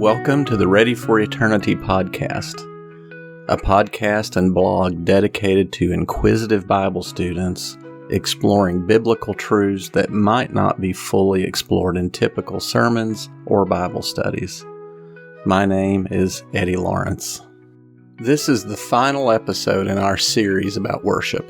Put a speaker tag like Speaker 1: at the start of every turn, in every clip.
Speaker 1: Welcome to the Ready for Eternity podcast, a podcast and blog dedicated to inquisitive Bible students exploring biblical truths that might not be fully explored in typical sermons or Bible studies. My name is Eddie Lawrence. This is the final episode in our series about worship.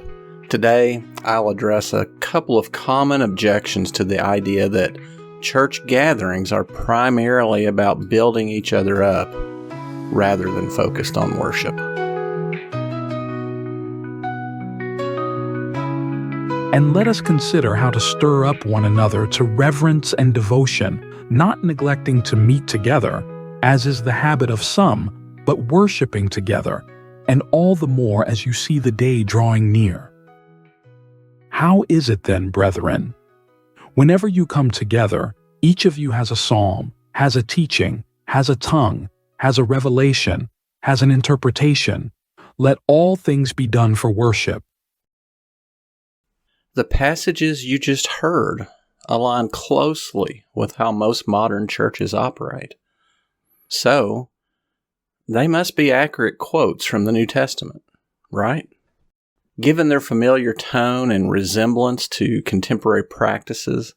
Speaker 1: Today, I'll address a couple of common objections to the idea that church gatherings are primarily about building each other up rather than focused on worship.
Speaker 2: And let us consider how to stir up one another to reverence and devotion, not neglecting to meet together, as is the habit of some, but worshiping together, and all the more as you see the day drawing near. How is it then, brethren? Whenever you come together, each of you has a psalm, has a teaching, has a tongue, has a revelation, has an interpretation. Let all things be done for worship.
Speaker 1: The passages you just heard align closely with how most modern churches operate. So, they must be accurate quotes from the New Testament, right? Given their familiar tone and resemblance to contemporary practices,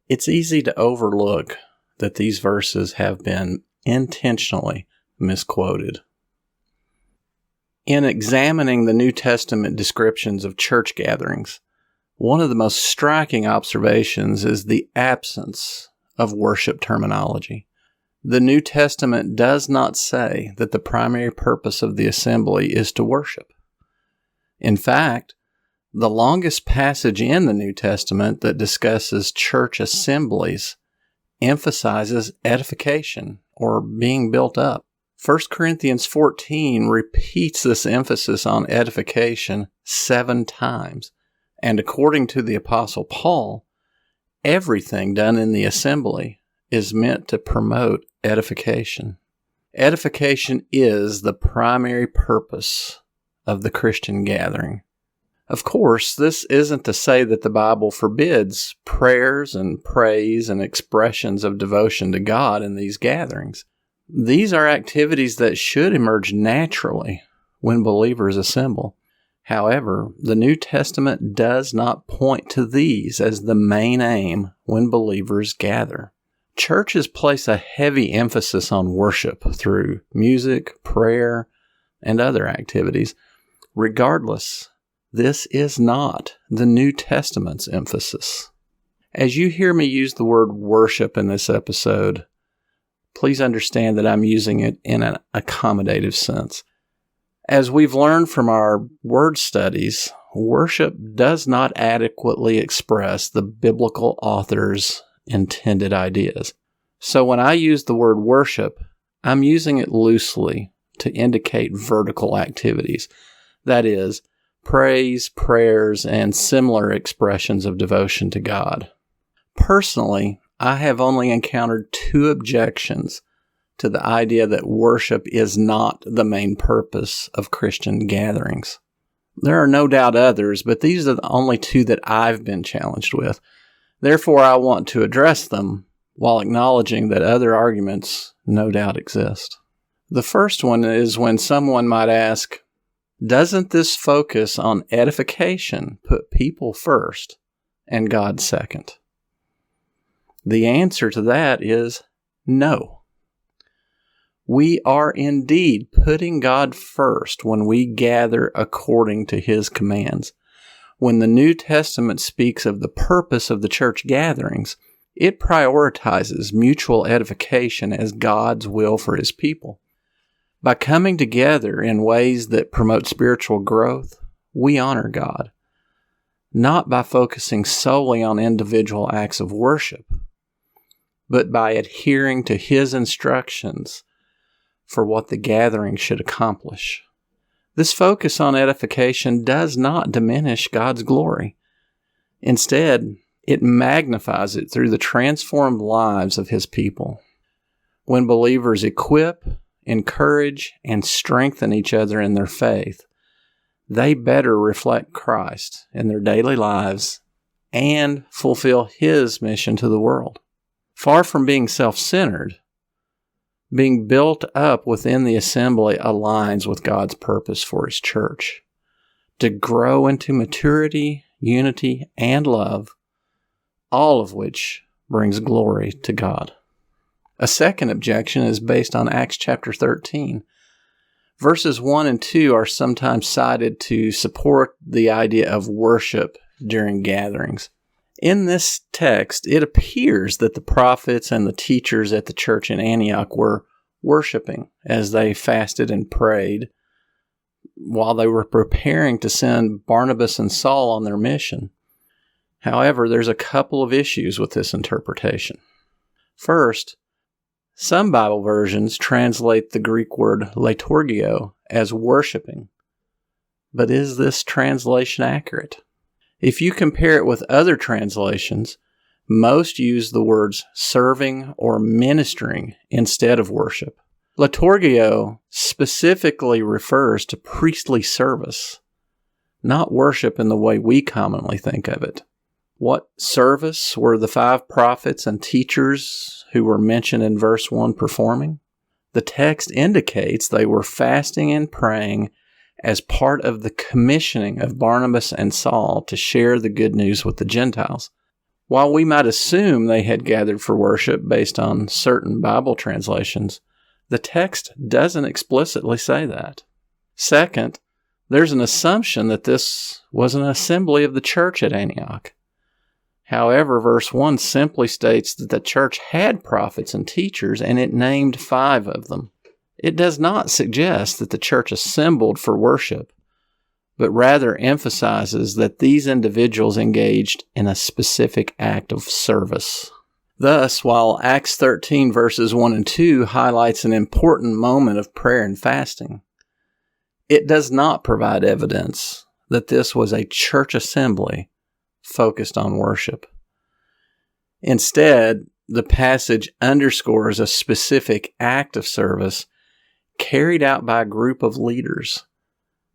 Speaker 1: it's easy to overlook that these verses have been intentionally misquoted. In examining the New Testament descriptions of church gatherings, one of the most striking observations is the absence of worship terminology. The New Testament does not say that the primary purpose of the assembly is to worship. In fact, the longest passage in the New Testament that discusses church assemblies emphasizes edification or being built up. 1 Corinthians 14 repeats this emphasis on edification 7 times. And according to the Apostle Paul, everything done in the assembly is meant to promote edification. Edification is the primary purpose of the Christian gathering. Of course, this isn't to say that the Bible forbids prayers and praise and expressions of devotion to God in these gatherings. These are activities that should emerge naturally when believers assemble. However, the New Testament does not point to these as the main aim when believers gather. Churches place a heavy emphasis on worship through music, prayer, and other activities. Regardless, this is not the New Testament's emphasis. As you hear me use the word worship in this episode, please understand that I'm using it in an accommodative sense. As we've learned from our word studies, worship does not adequately express the biblical author's intended ideas. So when I use the word worship, I'm using it loosely to indicate vertical activities. That is, praise, prayers, and similar expressions of devotion to God. Personally, I have only encountered 2 objections to the idea that worship is not the main purpose of Christian gatherings. There are no doubt others, but these are the only 2 that I've been challenged with. Therefore, I want to address them while acknowledging that other arguments no doubt exist. The first one is when someone might ask, doesn't this focus on edification put people first and God second? The answer to that is no. We are indeed putting God first when we gather according to His commands. When the New Testament speaks of the purpose of the church gatherings, it prioritizes mutual edification as God's will for His people. By coming together in ways that promote spiritual growth, we honor God, not by focusing solely on individual acts of worship, but by adhering to His instructions for what the gathering should accomplish. This focus on edification does not diminish God's glory. Instead, it magnifies it through the transformed lives of His people. When believers equip, encourage, and strengthen each other in their faith, they better reflect Christ in their daily lives and fulfill His mission to the world. Far from being self-centered, Being built up within the assembly aligns with God's purpose for His church. To grow into maturity, unity, and love, all of which brings glory to God. A second objection is based on Acts chapter 13. Verses 1 and 2 are sometimes cited to support the idea of worship during gatherings. In this text, it appears that the prophets and the teachers at the church in Antioch were worshiping as they fasted and prayed while they were preparing to send Barnabas and Saul on their mission. However, there's a couple of issues with this interpretation. First, some Bible versions translate the Greek word liturgio as worshiping. But is this translation accurate? If you compare it with other translations, most use the words serving or ministering instead of worship. Liturgio specifically refers to priestly service, not worship in the way we commonly think of it. What service were the 5 prophets and teachers who were mentioned in verse 1 performing? The text indicates they were fasting and praying as part of the commissioning of Barnabas and Saul to share the good news with the Gentiles. While we might assume they had gathered for worship based on certain Bible translations, the text doesn't explicitly say that. Second, there's an assumption that this was an assembly of the church at Antioch. However, verse 1 simply states that the church had prophets and teachers, and it named 5 of them. It does not suggest that the church assembled for worship, but rather emphasizes that these individuals engaged in a specific act of service. Thus, while Acts 13 verses 1 and 2 highlights an important moment of prayer and fasting, it does not provide evidence that this was a church assembly focused on worship. Instead, the passage underscores a specific act of service carried out by a group of leaders,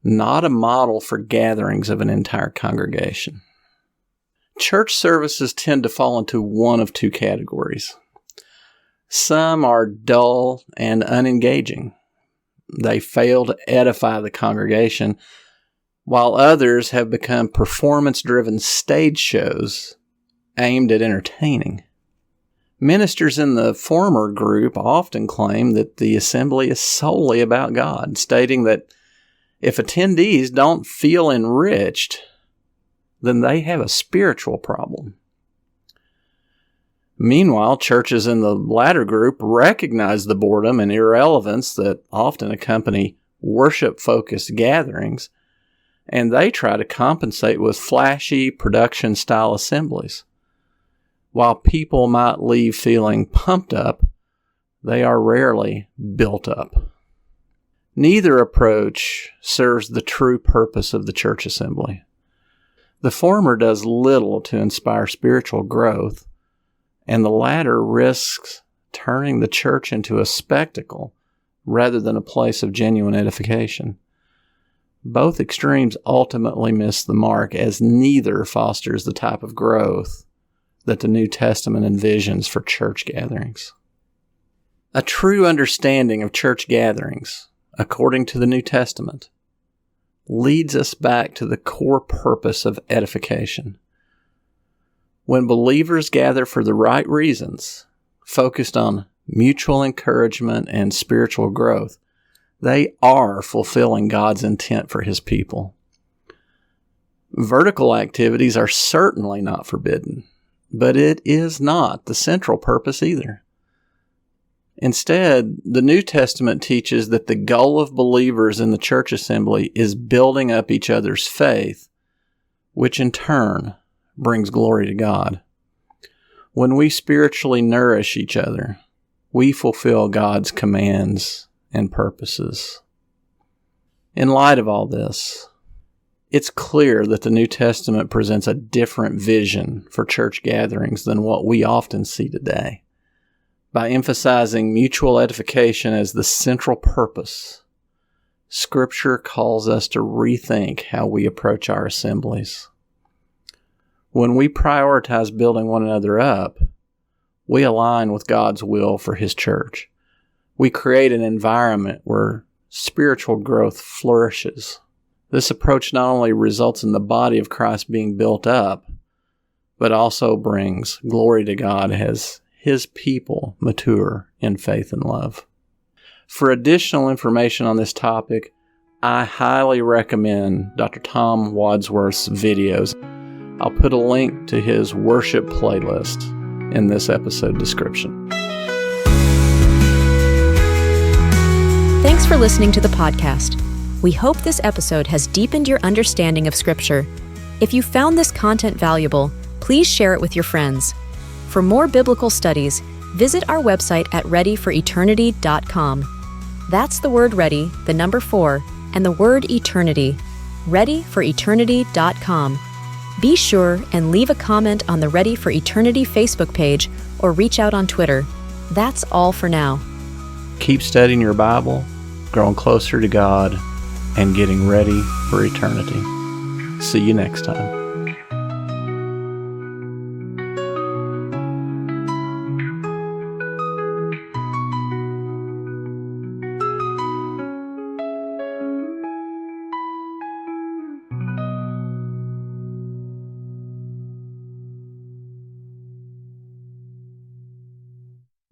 Speaker 1: not a model for gatherings of an entire congregation. Church services tend to fall into one of 2 categories. Some are dull and unengaging. They fail to edify the congregation, while others have become performance-driven stage shows aimed at entertaining. Ministers in the former group often claim that the assembly is solely about God, stating that if attendees don't feel enriched, then they have a spiritual problem. Meanwhile, churches in the latter group recognize the boredom and irrelevance that often accompany worship-focused gatherings, and they try to compensate with flashy production-style assemblies. While people might leave feeling pumped up, they are rarely built up. Neither approach serves the true purpose of the church assembly. The former does little to inspire spiritual growth, and the latter risks turning the church into a spectacle rather than a place of genuine edification. Both extremes ultimately miss the mark, as neither fosters the type of growth that the New Testament envisions for church gatherings. A true understanding of church gatherings, according to the New Testament, leads us back to the core purpose of edification. When believers gather for the right reasons, focused on mutual encouragement and spiritual growth, they are fulfilling God's intent for His people. Vertical activities are certainly not forbidden, but it is not the central purpose either. Instead, the New Testament teaches that the goal of believers in the church assembly is building up each other's faith, which in turn brings glory to God. When we spiritually nourish each other, we fulfill God's commands and purposes. In light of all this, it's clear that the New Testament presents a different vision for church gatherings than what we often see today. By emphasizing mutual edification as the central purpose, Scripture calls us to rethink how we approach our assemblies. When we prioritize building one another up, we align with God's will for His church. we create an environment where spiritual growth flourishes. This approach not only results in the body of Christ being built up, but also brings glory to God as His people mature in faith and love. For additional information on this topic, I highly recommend Dr. Tom Wadsworth's videos. I'll put a link to his worship playlist in this episode description.
Speaker 3: Thanks for listening to the podcast. We hope this episode has deepened your understanding of Scripture. If you found this content valuable, please share it with your friends. For more biblical studies, visit our website at readyforeternity.com. That's the word ready, the number 4, and the word eternity. readyforeternity.com. Be sure and leave a comment on the Ready for Eternity Facebook page or reach out on Twitter. That's all for now.
Speaker 1: Keep studying your Bible, growing closer to God, and getting ready for eternity. See you next time.